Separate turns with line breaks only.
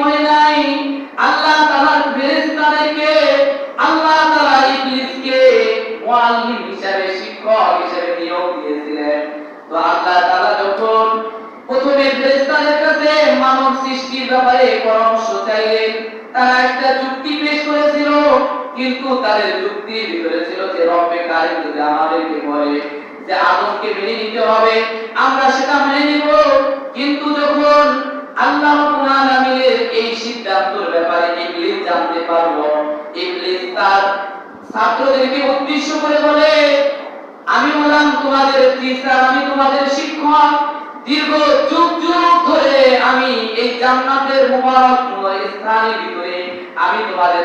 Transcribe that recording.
হয় নাই। আল্লাহ তাআলার ফেরেশতাদেরকে আল্লাহ তাআলা ইবলিসকে মুআল্লিম হিসেবে, শিক্ষক হিসেবে নিয়োগ দিয়েছিলেন। তো আল্লাহ তাআলা যখন প্রথমে ফেরেশতাদের কাছে মানব সৃষ্টির ব্যাপারে পরামর্শ চাইলেন, তারা একটা যুক্তি পেশ করেছিল, কিন্তু তাদের যুক্তির ভিতরে ছিল যে রব্বে কারীম যদি আমাদেরকে বলে যে আদমকে মেনে নিতে হবে, আমরা সেটা মেনে নিব। কিন্তু যখন আল্লাহ রাব্বুল আলামিনের এই সিদ্ধান্তের ব্যাপারে ইবলিস জানতে পারলো, ইবলিস তার ছাত্রদেরকে উদ্দেশ্য করে বলে, আমি হলাম তোমাদের টিচার, আমি তোমাদের শিক্ষক। দীর্ঘ যুগ যুগ ধরে আমি এই জান্নাতের মুবারক স্থানের ভিতরে আমি তোমাদের